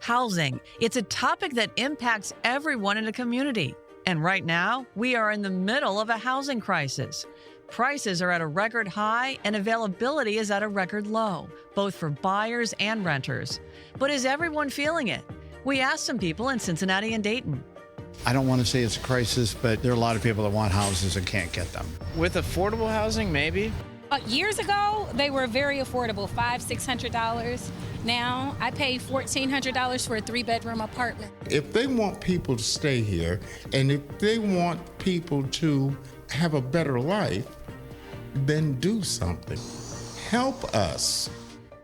Housing. It's a topic that impacts everyone in a community. And right now, we are in the middle of a housing crisis. Prices are at a record high and availability is at a record low, both for buyers and renters. But is everyone feeling it? We asked some people in Cincinnati and Dayton. I don't want to say it's a crisis, but there are a lot of people that want houses and can't get them. With affordable housing, maybe. Years ago, they were very affordable, $500, $600. Now, I pay $1,400 for a 3-bedroom apartment. If they want people to stay here, and if they want people to have a better life, then do something. Help us.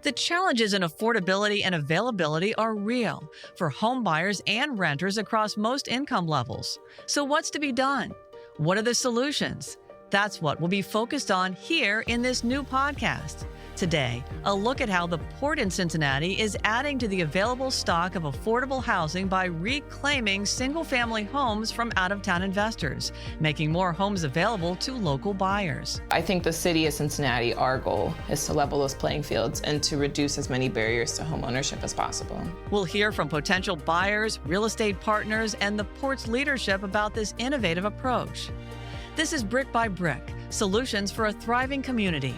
The challenges in affordability and availability are real for home buyers and renters across most income levels. So what's to be done? What are the solutions? That's what we'll be focused on here in this new podcast. Today, a look at how the port in Cincinnati is adding to the available stock of affordable housing by reclaiming single-family homes from out-of-town investors, making more homes available to local buyers. I think the city of Cincinnati, our goal is to level those playing fields and to reduce as many barriers to home ownership as possible. We'll hear from potential buyers, real estate partners, and the port's leadership about this innovative approach. This is Brick by Brick, solutions for a thriving community.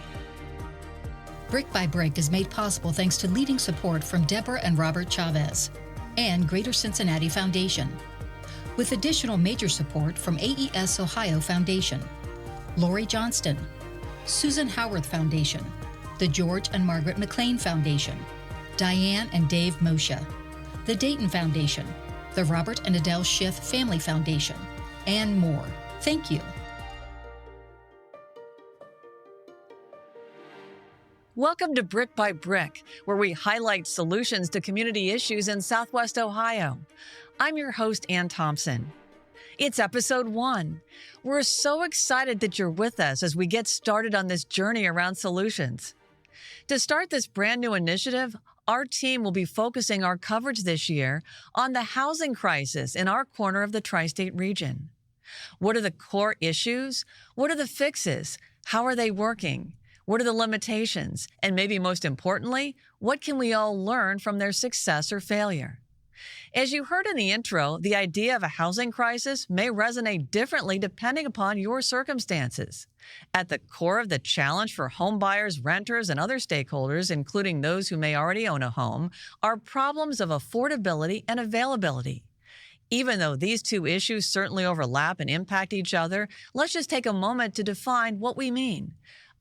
Brick by Brick is made possible thanks to leading support from Deborah and Robert Chavez and Greater Cincinnati Foundation, with additional major support from AES Ohio Foundation, Lori Johnston, Susan Howarth Foundation, the George and Margaret McLean Foundation, Diane and Dave Moshe, the Dayton Foundation, the Robert and Adele Schiff Family Foundation, and more. Thank you. Welcome to Brick by Brick, where we highlight solutions to community issues in Southwest Ohio. I'm your host, Ann Thompson. It's episode 1. We're so excited that you're with us as we get started on this journey around solutions. To start this brand new initiative, our team will be focusing our coverage this year on the housing crisis in our corner of the tri-state region. What are the core issues? What are the fixes? How are they working? What are the limitations? And maybe most importantly, what can we all learn from their success or failure? As you heard in the intro, the idea of a housing crisis may resonate differently depending upon your circumstances. At the core of the challenge for home buyers, renters, and other stakeholders, including those who may already own a home, are problems of affordability and availability. Even though these two issues certainly overlap and impact each other, let's just take a moment to define what we mean.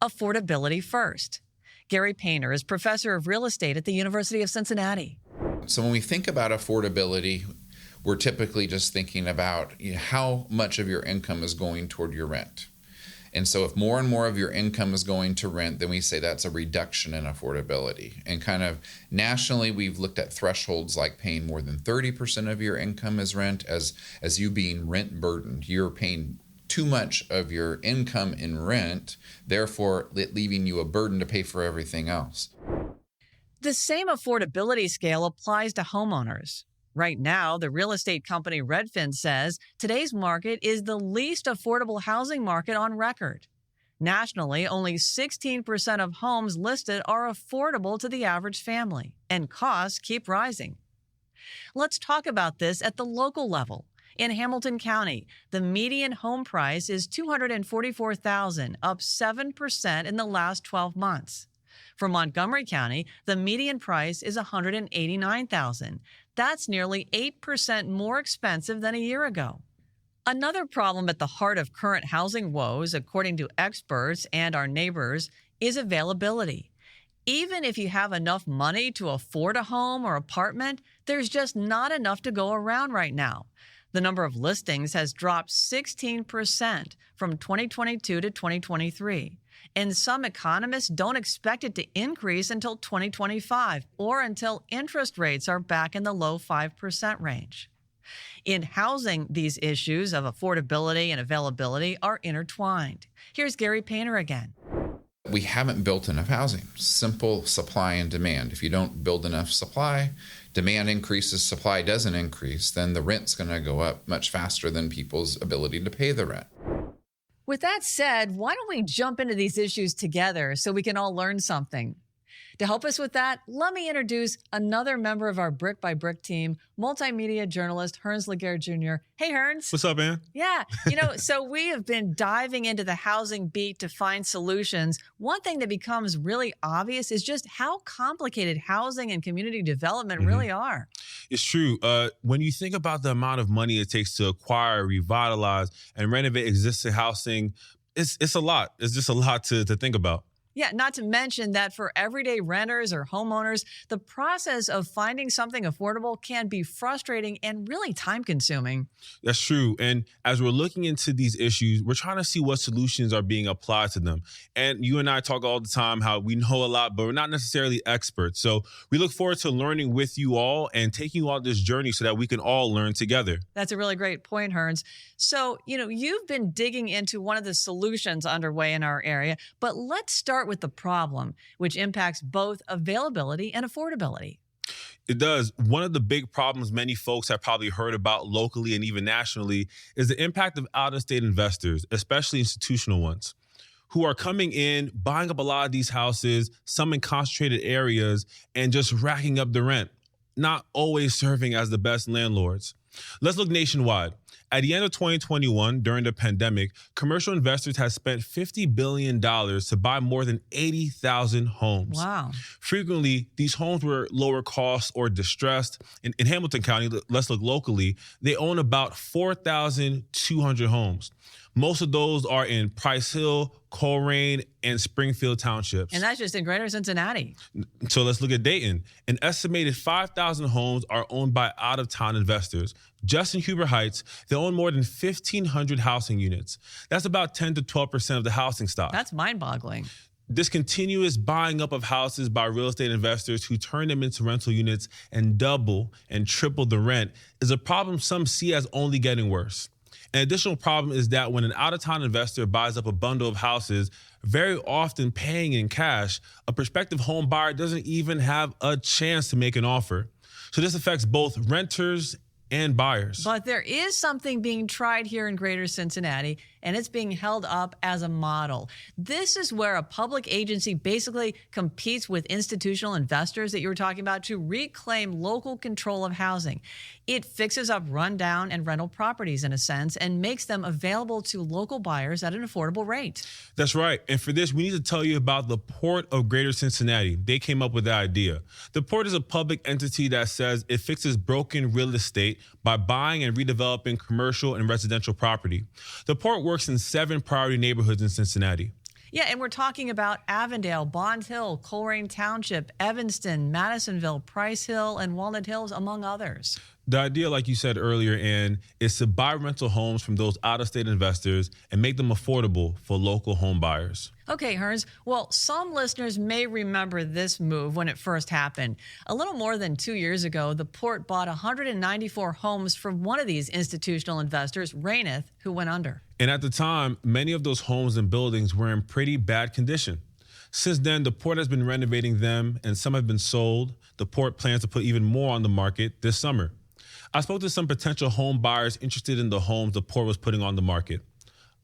Affordability first. Gary Painter is professor of real estate at the University of Cincinnati. So when we think about affordability, we're typically just thinking about how much of your income is going toward your rent. And so if more and more of your income is going to rent, then we say that's a reduction in affordability. And kind of nationally, we've looked at thresholds like paying more than 30% of your income as rent as you being rent burdened. You're paying too much of your income in rent, therefore leaving you a burden to pay for everything else. The same affordability scale applies to homeowners. Right now, the real estate company Redfin says today's market is the least affordable housing market on record. Nationally, only 16% of homes listed are affordable to the average family, and costs keep rising. Let's talk about this at the local level. In Hamilton County, the median home price is $244,000, up 7% in the last 12 months. For Montgomery County, the median price is $189,000. That's nearly 8% more expensive than a year ago. Another problem at the heart of current housing woes, according to experts and our neighbors, is availability. Even if you have enough money to afford a home or apartment, there's just not enough to go around right now. The number of listings has dropped 16% from 2022 to 2023, and some economists don't expect it to increase until 2025 or until interest rates are back in the low 5% range. In housing, these issues of affordability and availability are intertwined. Here's Gary Painter again. We haven't built enough housing. Simple supply and demand. If you don't build enough supply, demand increases, supply doesn't increase, then the rent's going to go up much faster than people's ability to pay the rent. With that said, why don't we jump into these issues together so we can all learn something? To help us with that, let me introduce another member of our Brick by Brick team, multimedia journalist Hernz Laguerre Jr. Hey, Hernz. What's up, man? Yeah, so we have been diving into the housing beat to find solutions. One thing that becomes really obvious is just how complicated housing and community development really are. It's true. When you think about the amount of money it takes to acquire, revitalize, and renovate existing housing, it's a lot. It's just a lot to think about. Yeah, not to mention that for everyday renters or homeowners, the process of finding something affordable can be frustrating and really time-consuming. That's true. And as we're looking into these issues, we're trying to see what solutions are being applied to them. And you and I talk all the time how we know a lot, but we're not necessarily experts. So we look forward to learning with you all and taking you on this journey so that we can all learn together. That's a really great point, Hernz. So, you've been digging into one of the solutions underway in our area, but let's start with the problem, which impacts both availability and affordability. It does. One of the big problems many folks have probably heard about locally and even nationally is the impact of out-of-state investors, especially institutional ones, who are coming in, buying up a lot of these houses, some in concentrated areas, and just racking up the rent, not always serving as the best landlords. Let's look nationwide. At the end of 2021, during the pandemic, commercial investors had spent $50 billion to buy more than 80,000 homes. Wow. Frequently, these homes were lower cost or distressed. In Hamilton County, let's look locally, they own about 4,200 homes. Most of those are in Price Hill, Coleraine, and Springfield townships. And that's just in greater Cincinnati. So let's look at Dayton. An estimated 5,000 homes are owned by out-of-town investors. Just in Huber Heights, they own more than 1,500 housing units. That's about 10 to 12% of the housing stock. That's mind-boggling. This continuous buying up of houses by real estate investors who turn them into rental units and double and triple the rent is a problem some see as only getting worse. An additional problem is that when an out-of-town investor buys up a bundle of houses, very often paying in cash, a prospective home buyer doesn't even have a chance to make an offer. So this affects both renters and buyers. But there is something being tried here in greater Cincinnati, and it's being held up as a model. This is where a public agency basically competes with institutional investors that you were talking about to reclaim local control of housing. It fixes up rundown and rental properties in a sense and makes them available to local buyers at an affordable rate. That's right. And for this, we need to tell you about the Port of Greater Cincinnati. They came up with the idea. The Port is a public entity that says it fixes broken real estate by buying and redeveloping commercial and residential property. The Port works in 7 priority neighborhoods in Cincinnati. Yeah, and we're talking about Avondale, Bond Hill, Coleraine Township, Evanston, Madisonville, Price Hill, and Walnut Hills, among others. The idea, like you said earlier, Ann, is to buy rental homes from those out-of-state investors and make them affordable for local home buyers. Okay, Hernz. Well, some listeners may remember this move when it first happened. A little more than 2 years ago, the Port bought 194 homes from one of these institutional investors, Raineth, who went under. And at the time, many of those homes and buildings were in pretty bad condition. Since then, the Port has been renovating them, and some have been sold. The Port plans to put even more on the market this summer. I spoke to some potential home buyers interested in the homes the Port was putting on the market.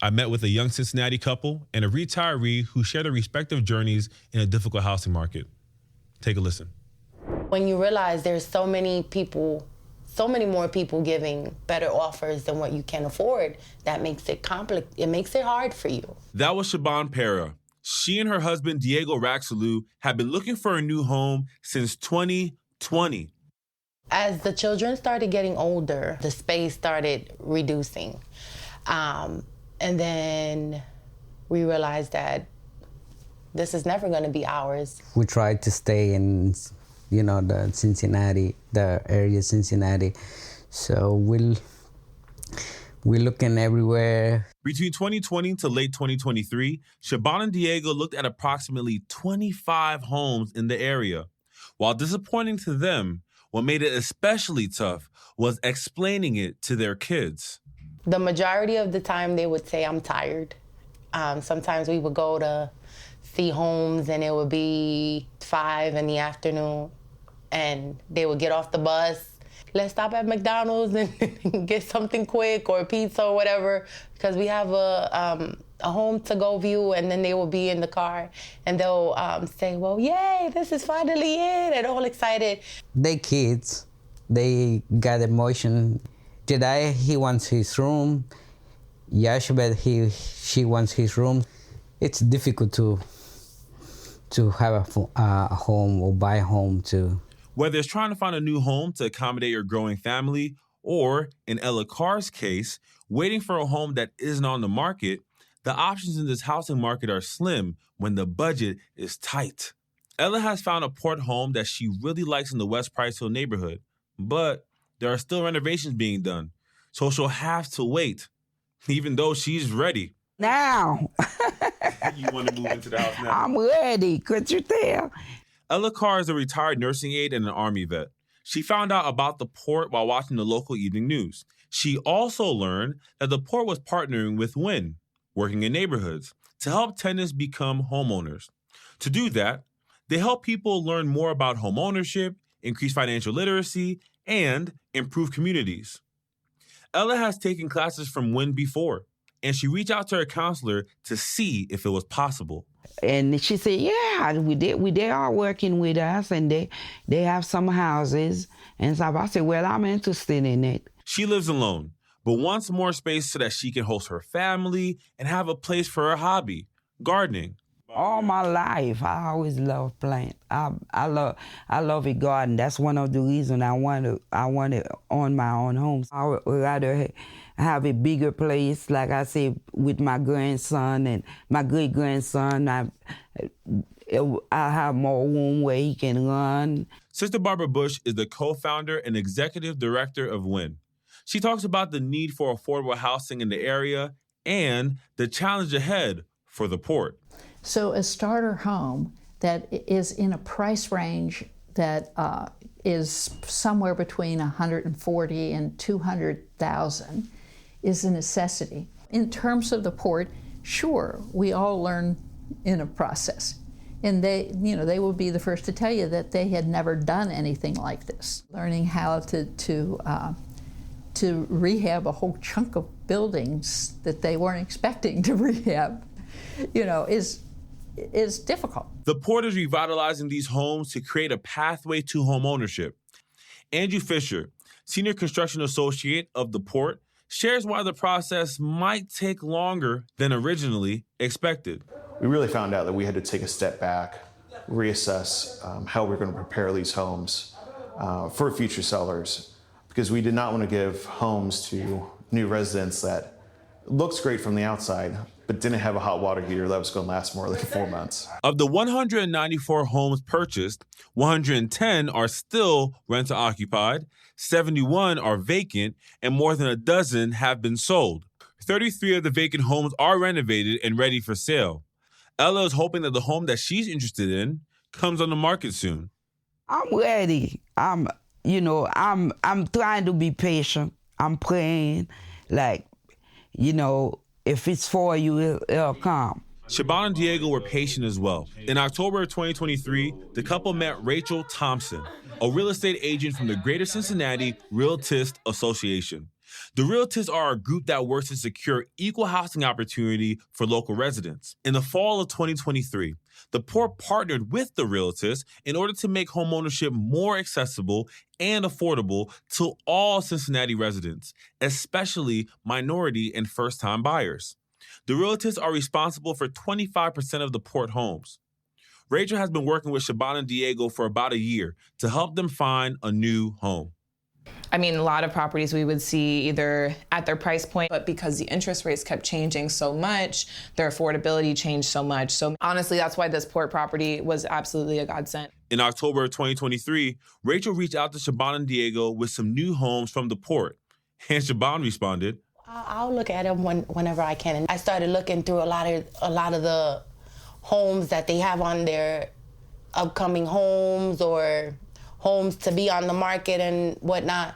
I met with a young Cincinnati couple and a retiree who share their respective journeys in a difficult housing market. Take a listen. When you realize there's so many more people giving better offers than what you can afford, that makes it complicated. It makes it hard for you. That was Shaban Pera. She and her husband, Diego Raxalou, have been looking for a new home since 2020. As the children started getting older, the space started reducing. And then we realized that this is never going to be ours. We tried to stay in, the Cincinnati, the area Cincinnati. So we're looking everywhere. Between 2020 to late 2023, Shaban and Diego looked at approximately 25 homes in the area. While disappointing to them, what made it especially tough was explaining it to their kids. The majority of the time they would say, I'm tired. Sometimes we would go to see homes and it would be 5 in the afternoon and they would get off the bus. Let's stop at McDonald's and get something quick or pizza or whatever, because we have a a home to go view, and then they will be in the car and they'll say, well, yay, this is finally it, and all excited. They kids, they got emotion. Today he wants his room. Yesterday she wants his room. It's difficult to have a home or buy a home too. Whether it's trying to find a new home to accommodate your growing family, or in Ella Carr's case, waiting for a home that isn't on the market, the options in this housing market are slim when the budget is tight. Ella has found a port home that she really likes in the West Price Hill neighborhood, but there are still renovations being done, so she'll have to wait, even though she's ready. Now. You want to move into the house now? I'm ready, could you tell? Ella Carr is a retired nursing aide and an Army vet. She found out about the port while watching the local evening news. She also learned that the port was partnering with WIN, working in neighborhoods, to help tenants become homeowners. To do that, they help people learn more about home ownership, increase financial literacy, and improve communities. Ella has taken classes from WIN before, and she reached out to her counselor to see if it was possible. And she said, yeah, they are working with us, and they have some houses. And so I said, well, I'm interested in it. She lives alone, but wants more space so that she can host her family and have a place for her hobby, gardening. All my life, I always loved plants. I love a garden. That's one of the reasons I want to own my own home. I would rather have a bigger place, like I said, with my grandson and my great-grandson. I'll have more room where he can run. Sister Barbara Bush is the co-founder and executive director of WIN. She talks about the need for affordable housing in the area and the challenge ahead for the port. So a starter home that is in a price range that is somewhere between $140,000 and $200,000 is a necessity. In terms of the port, sure, we all learn in a process. And they will be the first to tell you that they had never done anything like this. Learning how to rehab a whole chunk of buildings that they weren't expecting to rehab, is difficult. The port is revitalizing these homes to create a pathway to home ownership. Andrew Fisher, senior construction associate of the port, shares why the process might take longer than originally expected. We really found out that we had to take a step back, reassess how we're going to prepare these homes for future sellers, because we did not want to give homes to new residents that looks great from the outside, but didn't have a hot water heater that was going to last more than 4 months. Of the 194 homes purchased, 110 are still rent-occupied, 71 are vacant, and more than a dozen have been sold. 33 of the vacant homes are renovated and ready for sale. Ella is hoping that the home that she's interested in comes on the market soon. I'm ready. I'm trying to be patient. I'm praying, if it's for you, it'll come. Shaban and Diego were patient as well. In October of 2023, the couple met Rachel Thompson, a real estate agent from the Greater Cincinnati Realtist Association. The Realtists are a group that works to secure equal housing opportunity for local residents. In the fall of 2023, the port partnered with the Realtists in order to make homeownership more accessible and affordable to all Cincinnati residents, especially minority and first-time buyers. The Realtists are responsible for 25% of the port homes. Rachel has been working with Shaban and Diego for about a year to help them find a new home. I mean, a lot of properties we would see either at their price point, but because the interest rates kept changing so much, their affordability changed so much. So honestly, that's why this port property was absolutely a godsend. In October of 2023, Rachel reached out to Shaban and Diego with some new homes from the port. And Shaban responded, I'll look at them whenever I can. And I started looking through a lot of the homes that they have on their upcoming homes or homes to be on the market and whatnot.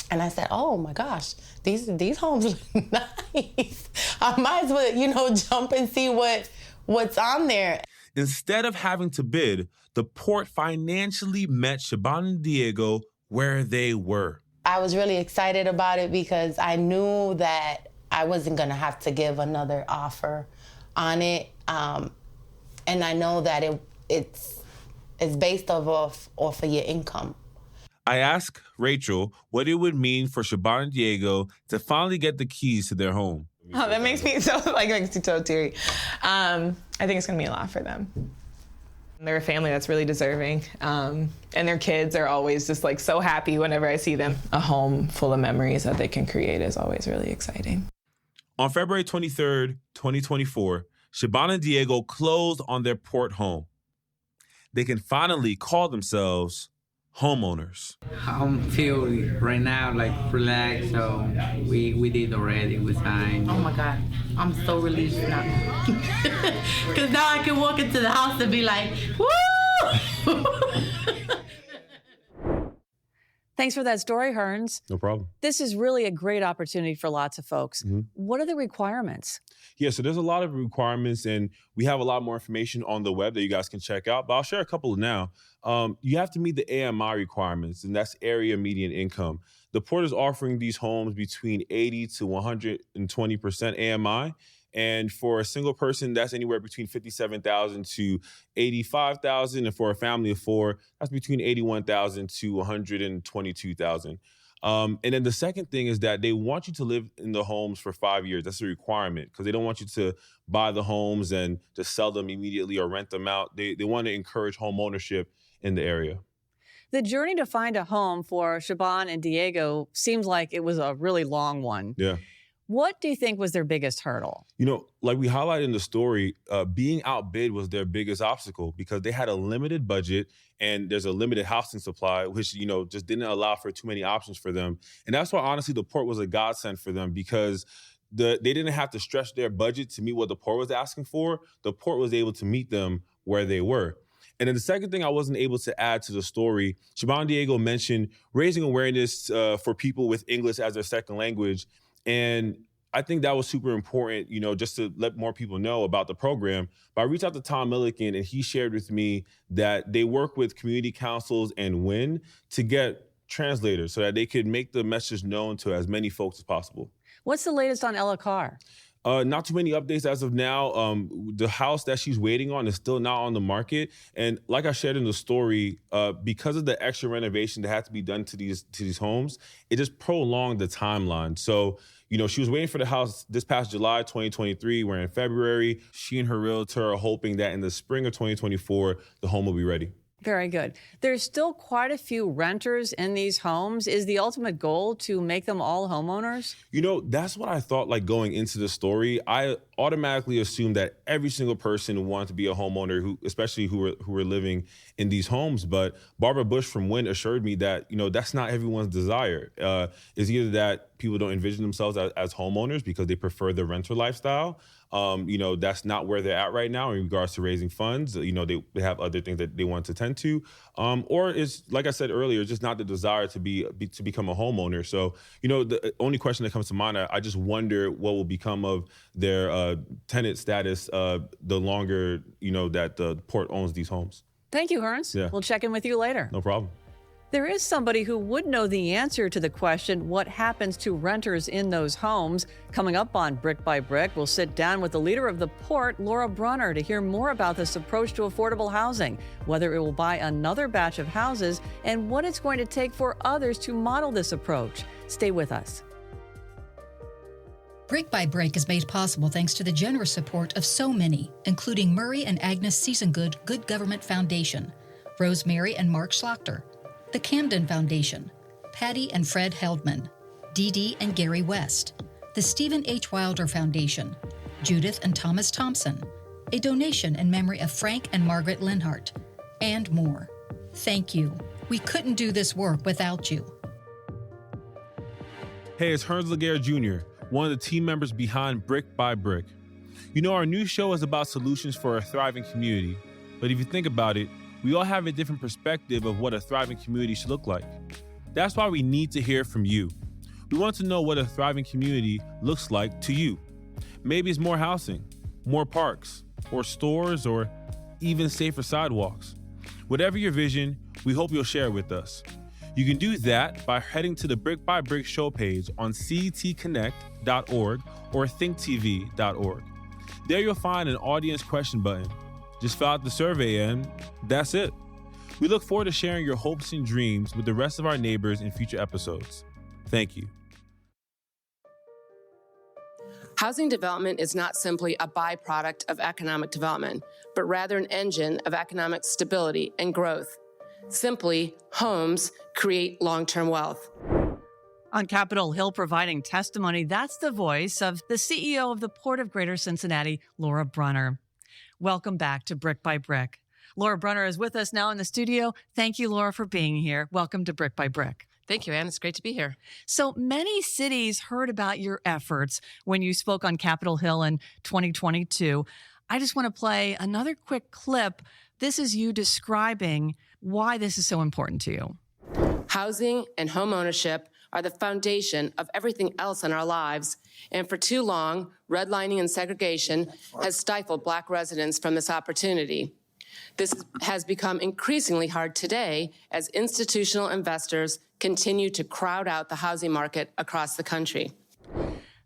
And I said, oh my gosh, these homes look nice. I might as well, jump and see what's on there. Instead of having to bid, the port financially met Shaban and Diego where they were. I was really excited about it because I knew that I wasn't gonna have to give another offer on it. And I know that it's based off of your income. I asked Rachel what it would mean for Siobhan and Diego to finally get the keys to their home. Oh, that makes me so teary. I think it's gonna mean a lot for them. They're a family that's really deserving, and their kids are always just like so happy whenever I see them. A home full of memories that they can create is always really exciting. On February 23rd, 2024, Siobhan and Diego closed on their port home. They can finally call themselves homeowners. I feel right now like relaxed, so we did already, we signed. Oh my God, I'm so relieved now. Because now I can walk into the house and be like, woo! Thanks for that story, Hernz. No problem. This is really a great opportunity for lots of folks. What are the requirements? Yeah, so there's a lot of requirements, and we have a lot more information on the web that you guys can check out, but I'll share a couple now. You have to meet the AMI requirements, and that's area median income. The port is offering these homes between 80 to 120% AMI. And for a single person, that's anywhere between $57,000 to $85,000. And for a family of four, that's between $81,000 to $122,000. And then the second thing is that they want you to live in the homes for 5 years. That's a requirement because they don't want you to buy the homes and just sell them immediately or rent them out. They want to encourage home ownership in the area. The journey to find a home for Siobhan and Diego seems like it was a really long one. Yeah. What do you think was their biggest hurdle? You know, like we highlighted in the story, being outbid was their biggest obstacle because they had a limited budget and there's a limited housing supply, which, you know, just didn't allow for too many options for them. And that's why, honestly, the port was a godsend for them because they didn't have to stretch their budget to meet what the port was asking for. The port was able to meet them where they were. And then the second thing I wasn't able to add to the story, Siobhan and Diego mentioned raising awareness for people with English as their second language. And I think that was super important, you know, just to let more people know about the program. But I reached out to Tom Milliken, and he shared with me that they work with community councils and WIN to get translators so that they could make the message known to as many folks as possible. What's the latest on Ella Carr? Not too many updates as of now. The house that she's waiting on is still not on the market. And like I shared in the story, because of the extra renovation that had to be done to these homes, it just prolonged the timeline. So, you know, she was waiting for the house this past July 2023. We're in February. She and her realtor are hoping that in the spring of 2024, the home will be ready. Very good. There's still quite a few renters in these homes. Is the ultimate goal to make them all homeowners? You know, that's what I thought, like, going into the story. I automatically assumed that every single person wanted to be a homeowner, especially who were living in these homes. But Barbara Bush from WIN assured me that, you know, that's not everyone's desire. It's either that people don't envision themselves as homeowners because they prefer the renter lifestyle. You know, that's not where they're at right now in regards to raising funds. You know, they have other things that they want to tend to. Or it's, like I said earlier, just not the desire to become a homeowner. So, you know, the only question that comes to mind, I just wonder what will become of their tenant status the longer, you know, that the port owns these homes. Thank you, Hernz. Yeah. We'll check in with you later. No problem. There is somebody who would know the answer to the question, what happens to renters in those homes? Coming up on Brick by Brick, we'll sit down with the leader of the port, Laura Brunner, to hear more about this approach to affordable housing, whether it will buy another batch of houses, and what it's going to take for others to model this approach. Stay with us. Brick by Brick is made possible thanks to the generous support of so many, including Murray and Agnes Seasongood Good Government Foundation, Rosemary and Mark Schlachter, the Camden Foundation, Patty and Fred Heldman, Dee Dee and Gary West, the Stephen H. Wilder Foundation, Judith and Thomas Thompson, a donation in memory of Frank and Margaret Linhart, and more. Thank you. We couldn't do this work without you. Hey, it's Hernz Laguerre Jr., one of the team members behind Brick by Brick. You know, our new show is about solutions for a thriving community, but if you think about it, we all have a different perspective of what a thriving community should look like. That's why we need to hear from you. We want to know what a thriving community looks like to you. Maybe it's more housing, more parks, or stores, or even safer sidewalks. Whatever your vision, we hope you'll share it with us. You can do that by heading to the Brick by Brick show page on cetconnect.org or thinktv.org. There you'll find an audience question button. Just fill out the survey and that's it. We look forward to sharing your hopes and dreams with the rest of our neighbors in future episodes. Thank you. Housing development is not simply a byproduct of economic development, but rather an engine of economic stability and growth. Simply, homes create long-term wealth. On Capitol Hill providing testimony, that's the voice of the CEO of the Port of Greater Cincinnati, Laura Brunner. Welcome back to Brick by Brick. Laura Brunner is with us now in the studio. Thank you, Laura, for being here. Welcome to Brick by Brick. Thank you, Ann. It's great to be here. So many cities heard about your efforts when you spoke on Capitol Hill in 2022. I just want to play another quick clip. This is you describing why this is so important to you. Housing and home ownership are the foundation of everything else in our lives, and for too long, redlining and segregation has stifled Black residents from this opportunity. This has become increasingly hard today as institutional investors continue to crowd out the housing market across the country.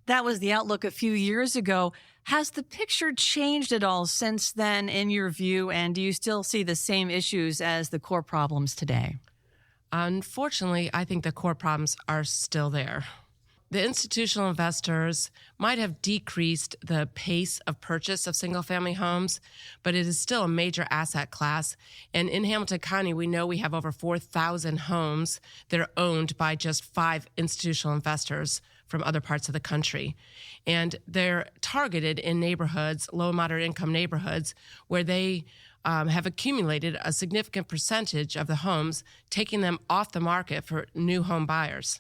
That was the outlook a few years ago. Has the picture changed at all since then, in your view, and do you still see the same issues as the core problems today? Unfortunately, I think the core problems are still there. The institutional investors might have decreased the pace of purchase of single-family homes, but it is still a major asset class. And in Hamilton County, we know we have over 4,000 homes that are owned by just 5 institutional investors from other parts of the country. And they're targeted in neighborhoods, low and moderate income neighborhoods, where they have accumulated a significant percentage of the homes, taking them off the market for new home buyers.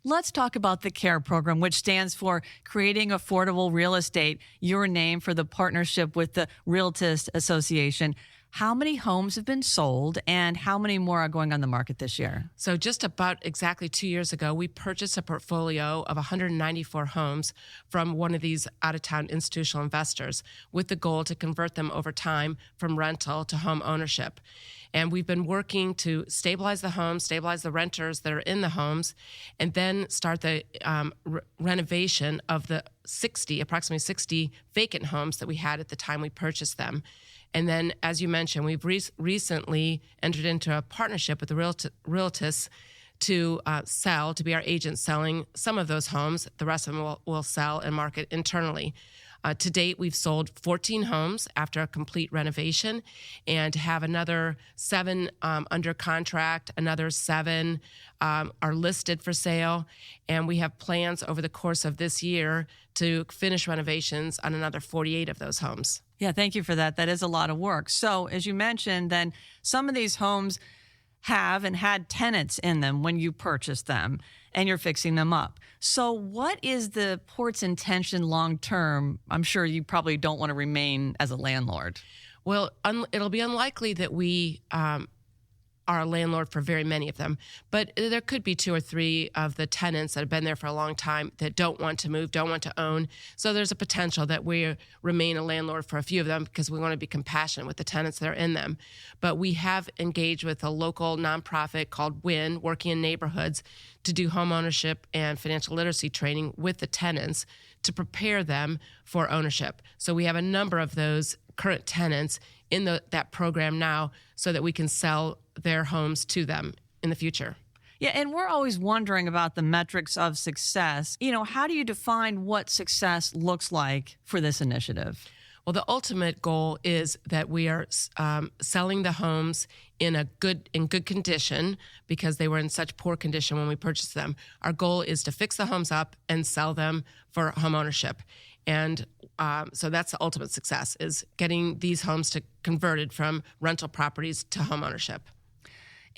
Let's talk about the CARE program, which stands for Creating Affordable Real Estate, your name for the partnership with the Realtors Association. How many homes have been sold and how many more are going on the market this year? So just about exactly 2 years ago, we purchased a portfolio of 194 homes from one of these out-of-town institutional investors with the goal to convert them over time from rental to home ownership. And we've been working to stabilize the homes, stabilize the renters that are in the homes, and then start the renovation of the approximately 60 vacant homes that we had at the time we purchased them. And then, as you mentioned, we've recently entered into a partnership with the Realtors to be our agent selling some of those homes. The rest of them will sell and market internally. To date, we've sold 14 homes after a complete renovation and have another 7 under contract. Another 7 are listed for sale. And we have plans over the course of this year to finish renovations on another 48 of those homes. Yeah, thank you for that. That is a lot of work. So as you mentioned, then some of these homes have and had tenants in them when you purchased them and you're fixing them up. So what is the port's intention long term? I'm sure you probably don't want to remain as a landlord. Well, it'll be unlikely that we are a landlord for very many of them, but there could be 2 or 3 of the tenants that have been there for a long time that don't want to move, don't want to own. So there's a potential that we remain a landlord for a few of them because we want to be compassionate with the tenants that are in them. But we have engaged with a local nonprofit called WIN, working in neighborhoods, to do home ownership and financial literacy training with the tenants to prepare them for ownership. So we have a number of those current tenants in that program now so that we can sell their homes to them in the future. Yeah, and we're always wondering about the metrics of success. You know, how do you define what success looks like for this initiative? Well, the ultimate goal is that we are selling the homes in good condition because they were in such poor condition when we purchased them. Our goal is to fix the homes up and sell them for home ownership. And so that's the ultimate success, is getting these homes converted from rental properties to home ownership.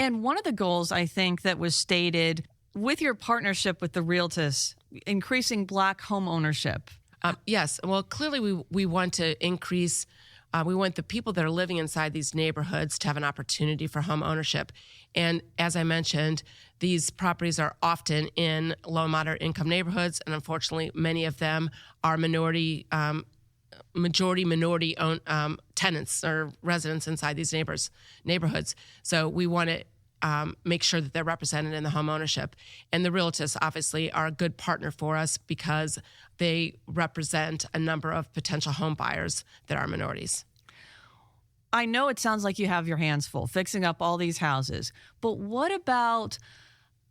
And one of the goals, I think, that was stated with your partnership with the Realtors, increasing Black home ownership. Yes. Well, clearly we want to increase, we want the people that are living inside these neighborhoods to have an opportunity for home ownership. And as I mentioned, these properties are often in low and moderate income neighborhoods, and unfortunately, many of them are majority minority owned tenants or residents inside these neighborhoods. So we want to make sure that they're represented in the home ownership. And the realtors obviously are a good partner for us because they represent a number of potential home buyers that are minorities. I know it sounds like you have your hands full fixing up all these houses, but what about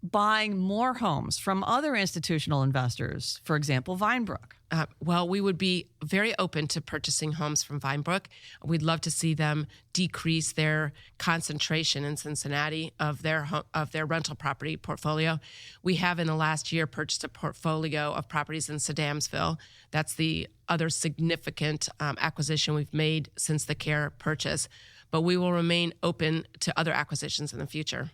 buying more homes from other institutional investors, for example, Vinebrook? Well, we would be very open to purchasing homes from Vinebrook. We'd love to see them decrease their concentration in Cincinnati of their rental property portfolio. We have in the last year purchased a portfolio of properties in Sedamsville. That's the other significant acquisition we've made since the CARE purchase. But we will remain open to other acquisitions in the future.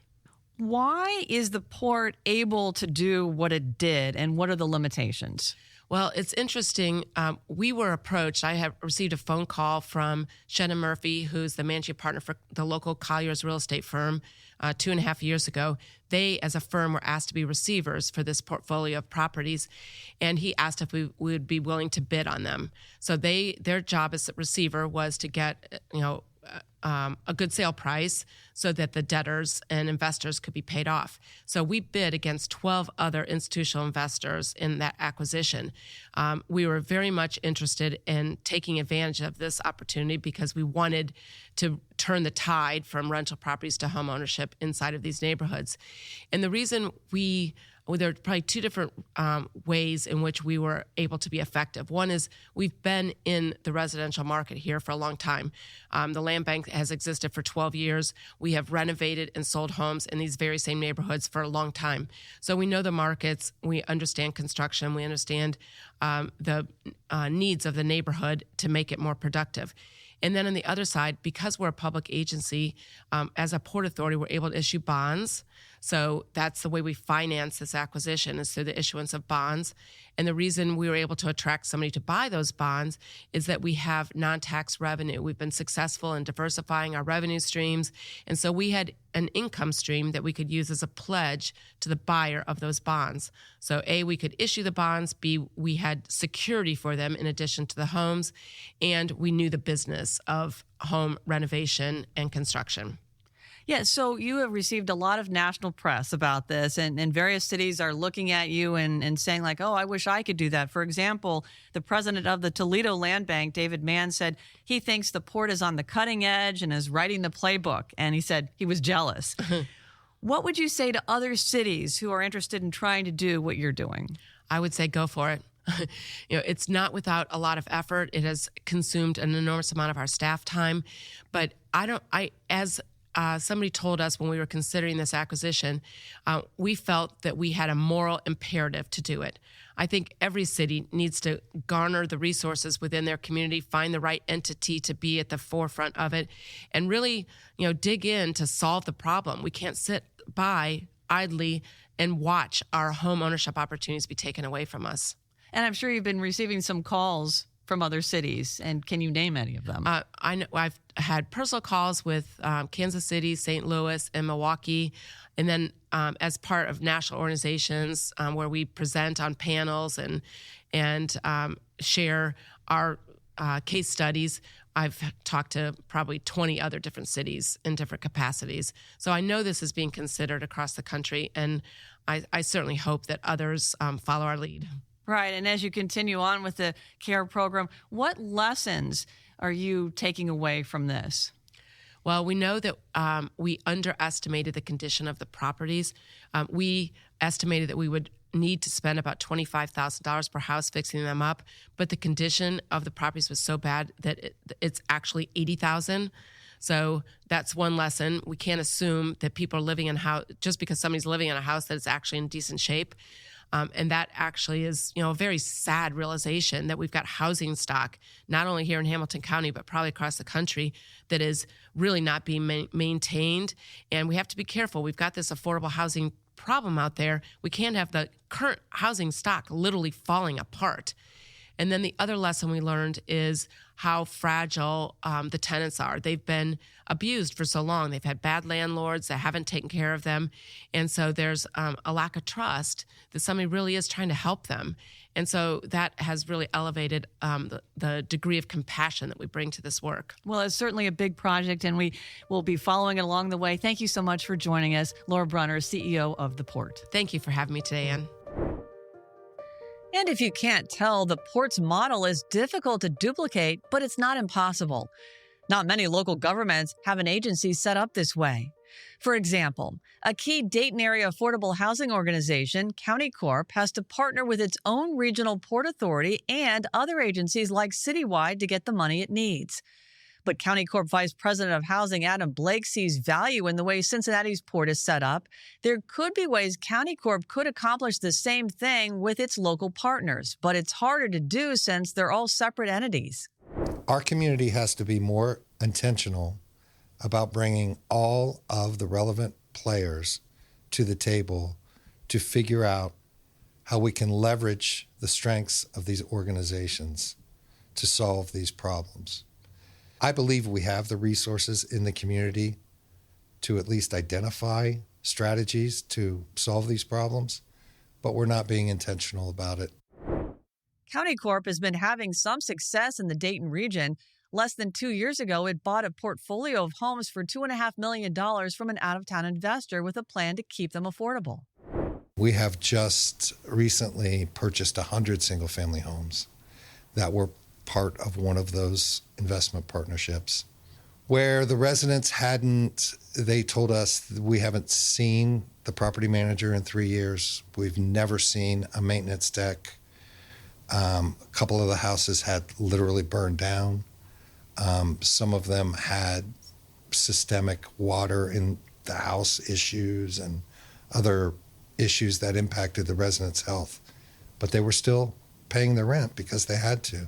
Why is the port able to do what it did, and what are the limitations? Well, it's interesting. We were approached. I have received a phone call from Shannon Murphy, who's the managing partner for the local Collier's real estate firm, 2.5 years ago. They, as a firm, were asked to be receivers for this portfolio of properties, and he asked if we would be willing to bid on them. So their job as a receiver was to get, a good sale price so that the debtors and investors could be paid off. So we bid against 12 other institutional investors in that acquisition. We were very much interested in taking advantage of this opportunity because we wanted to turn the tide from rental properties to home ownership inside of these neighborhoods. And the reason there are probably two different ways in which we were able to be effective. One is we've been in the residential market here for a long time. The land bank has existed for 12 years. We have renovated and sold homes in these very same neighborhoods for a long time. So we know the markets, we understand construction, we understand the needs of the neighborhood to make it more productive. And then on the other side, because we're a public agency, as a port authority, we're able to issue bonds. So that's the way we finance this acquisition, is through the issuance of bonds. And the reason we were able to attract somebody to buy those bonds is that we have non-tax revenue. We've been successful in diversifying our revenue streams. And so we had an income stream that we could use as a pledge to the buyer of those bonds. So A, we could issue the bonds. B, we had security for them in addition to the homes. And we knew the business of home renovation and construction. Yeah, so you have received a lot of national press about this, and various cities are looking at you and saying like, oh, I wish I could do that. For example, the president of the Toledo Land Bank, David Mann, said he thinks the port is on the cutting edge and is writing the playbook, and he said he was jealous. What would you say to other cities who are interested in trying to do what you're doing? I would say go for it. It's not without a lot of effort. It has consumed an enormous amount of our staff time, but somebody told us when we were considering this acquisition, we felt that we had a moral imperative to do it. I think every city needs to garner the resources within their community, find the right entity to be at the forefront of it, and really, dig in to solve the problem. We can't sit by idly and watch our home ownership opportunities be taken away from us. And I'm sure you've been receiving some calls from other cities, and can you name any of them? I know I've had personal calls with Kansas City, St. Louis, and Milwaukee, and then as part of national organizations where we present on panels and share our case studies, I've talked to probably 20 other different cities in different capacities. So I know this is being considered across the country, and I certainly hope that others follow our lead. Right. And as you continue on with the CARE program, what lessons are you taking away from this? Well, we know that we underestimated the condition of the properties. We estimated that we would need to spend about $25,000 per house fixing them up, but the condition of the properties was so bad that it's actually $80,000. So that's one lesson. We can't assume that people are living in a house just because somebody's living in a house that is actually in decent shape. And that actually is, a very sad realization that we've got housing stock, not only here in Hamilton County, but probably across the country, that is really not being maintained. And we have to be careful. We've got this affordable housing problem out there. We can't have the current housing stock literally falling apart. And then the other lesson we learned is how fragile the tenants are. They've been abused for so long. They've had bad landlords that haven't taken care of them. And so there's a lack of trust that somebody really is trying to help them. And so that has really elevated the degree of compassion that we bring to this work. Well, it's certainly a big project, and we will be following it along the way. Thank you so much for joining us, Laura Brunner, CEO of the Port. Thank you for having me today, Ann. And if you can't tell, the Port's model is difficult to duplicate, but it's not impossible. Not many local governments have an agency set up this way. For example, a key Dayton area affordable housing organization, County Corp, has to partner with its own regional port authority and other agencies like Citywide to get the money it needs. But County Corp Vice President of Housing Adam Blake sees value in the way Cincinnati's port is set up. There could be ways County Corp could accomplish the same thing with its local partners, but it's harder to do since they're all separate entities. Our community has to be more intentional about bringing all of the relevant players to the table to figure out how we can leverage the strengths of these organizations to solve these problems. I believe we have the resources in the community to at least identify strategies to solve these problems, but we're not being intentional about it. County Corp has been having some success in the Dayton region. Less than 2 years ago, it bought a portfolio of homes for $2.5 million from an out-of-town investor with a plan to keep them affordable. We have just recently purchased 100 single-family homes that were part of one of those investment partnerships where the residents they told us we haven't seen the property manager in 3 years. We've never seen a maintenance tech. A couple of the houses had literally burned down. Some of them had systemic water in the house issues and other issues that impacted the residents' health. But they were still paying the rent because they had to.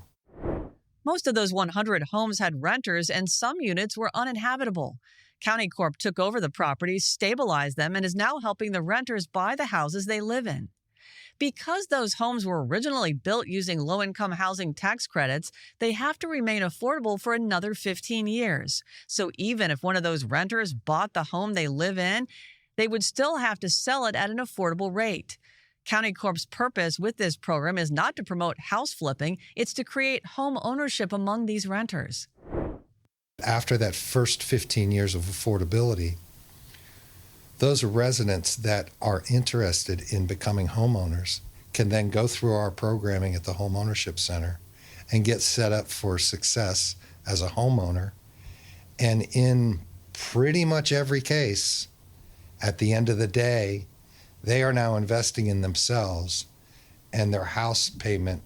Most of those 100 homes had renters, and some units were uninhabitable. County Corp took over the properties, stabilized them, and is now helping the renters buy the houses they live in. Because those homes were originally built using low-income housing tax credits, they have to remain affordable for another 15 years. So even if one of those renters bought the home they live in, they would still have to sell it at an affordable rate. County Corp's purpose with this program is not to promote house flipping, it's to create home ownership among these renters. After that first 15 years of affordability, those residents that are interested in becoming homeowners can then go through our programming at the Home Ownership Center and get set up for success as a homeowner. And in pretty much every case, at the end of the day, they are now investing in themselves, and their house payment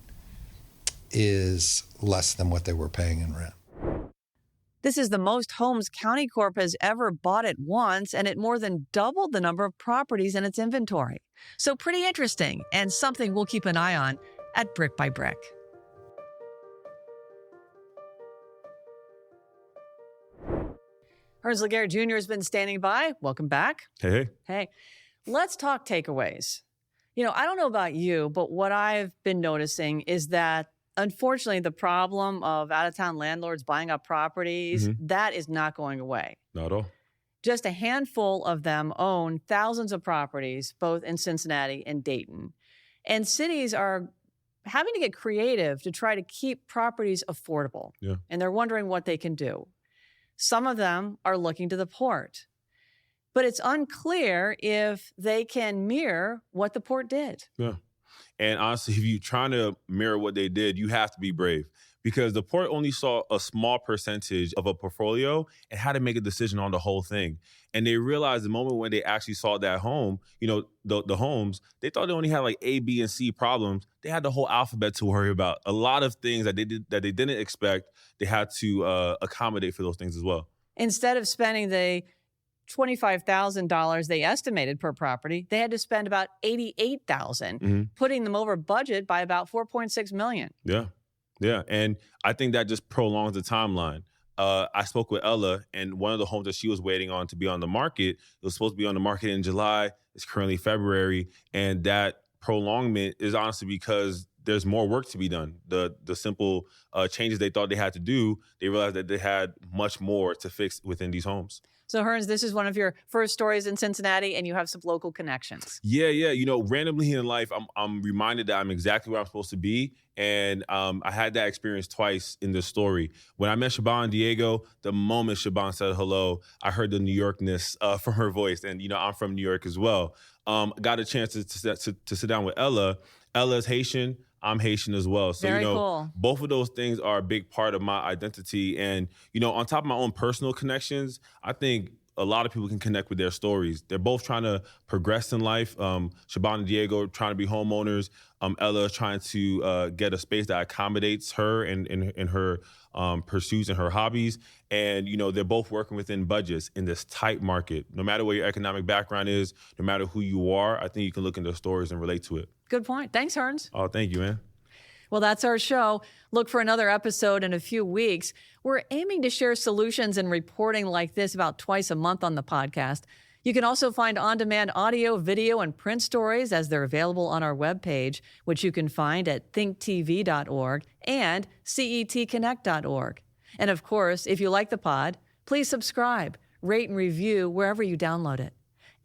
is less than what they were paying in rent. This is the most homes County Corp has ever bought at once, and it more than doubled the number of properties in its inventory. So pretty interesting, and something we'll keep an eye on at Brick by Brick. Hernz Laguerre Jr. has been standing by. Welcome back. Hey. Hey. Let's talk takeaways. I don't know about you, but what I've been noticing is that, unfortunately, the problem of out-of-town landlords buying up properties, that is not going away. Not at all. Just a handful of them own thousands of properties, both in Cincinnati and Dayton. And cities are having to get creative to try to keep properties affordable. Yeah. And they're wondering what they can do. Some of them are looking to the port. But it's unclear if they can mirror what the port did. Yeah. And honestly, if you're trying to mirror what they did, you have to be brave, because the port only saw a small percentage of a portfolio and had to make a decision on the whole thing. And they realized the moment when they actually saw that home, the homes, they thought they only had like A, B, and C problems. They had the whole alphabet to worry about. A lot of things that they didn't expect, they had to accommodate for those things as well. Instead of spending the $25,000 they estimated per property, they had to spend about $88,000, putting them over budget by about $4.6 million. Yeah. And I think that just prolongs the timeline. I spoke with Ella, and one of the homes that she was waiting on to be on the market, it was supposed to be on the market in July. It's currently February. And that prolongment is honestly because there's more work to be done. The simple changes they thought they had to do, they realized that they had much more to fix within these homes. So, Hernz, this is one of your first stories in Cincinnati, and you have some local connections. Yeah. You know, randomly in life, I'm reminded that I'm exactly where I'm supposed to be. And I had that experience twice in this story. When I met Shaban Diego, the moment Shaban said hello, I heard the New Yorkness from her voice. And, you know, I'm from New York as well. Got a chance to sit down with Ella. Ella's Haitian. I'm Haitian as well. So, Very you know, cool. Both of those things are a big part of my identity. And, you know, on top of my own personal connections, I think a lot of people can connect with their stories. They're both trying to progress in life. Shaban and Diego trying to be homeowners. Ella trying to get a space that accommodates her and her pursuits and her hobbies. And, you know, they're both working within budgets in this tight market. No matter what your economic background is, no matter who you are, I think you can look into their stories and relate to it. Good point. Thanks, Hernz. Oh, thank you, man. Well, that's our show. Look for another episode in a few weeks. We're aiming to share solutions and reporting like this about twice a month on the podcast. You can also find on-demand audio, video, and print stories as they're available on our webpage, which you can find at thinktv.org and cetconnect.org. And of course, if you like the pod, please subscribe, rate, and review wherever you download it.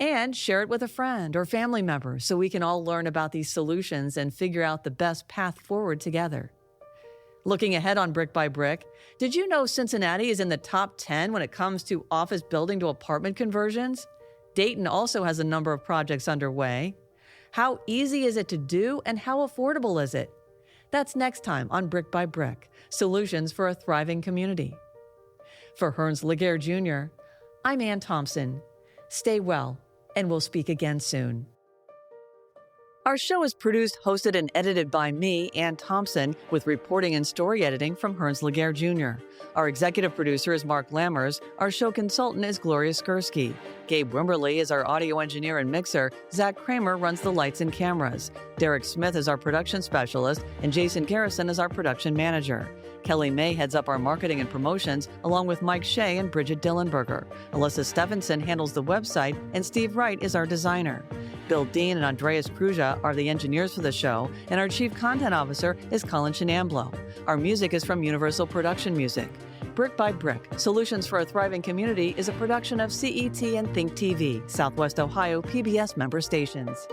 And share it with a friend or family member so we can all learn about these solutions and figure out the best path forward together. Looking ahead on Brick by Brick, did you know Cincinnati is in the top 10 when it comes to office building to apartment conversions? Dayton also has a number of projects underway. How easy is it to do and how affordable is it? That's next time on Brick by Brick, Solutions for a Thriving Community. For Hernz Laguerre Jr., I'm Ann Thompson. Stay well, and we'll speak again soon. Our show is produced, hosted, and edited by me, Ann Thompson, with reporting and story editing from Hernz Laguerre Jr. Our executive producer is Mark Lammers. Our show consultant is Gloria Skursky. Gabe Wimberly is our audio engineer and mixer. Zach Kramer runs the lights and cameras. Derek Smith is our production specialist, and Jason Garrison is our production manager. Kelly May heads up our marketing and promotions, along with Mike Shea and Bridget Dillenberger. Alyssa Stephenson handles the website, and Steve Wright is our designer. Bill Dean and Andreas Kruja are the engineers for the show, and our chief content officer is Colin Shenamblo. Our music is from Universal Production Music. Brick by Brick, Solutions for a Thriving Community is a production of CET and Think TV, Southwest Ohio PBS member stations.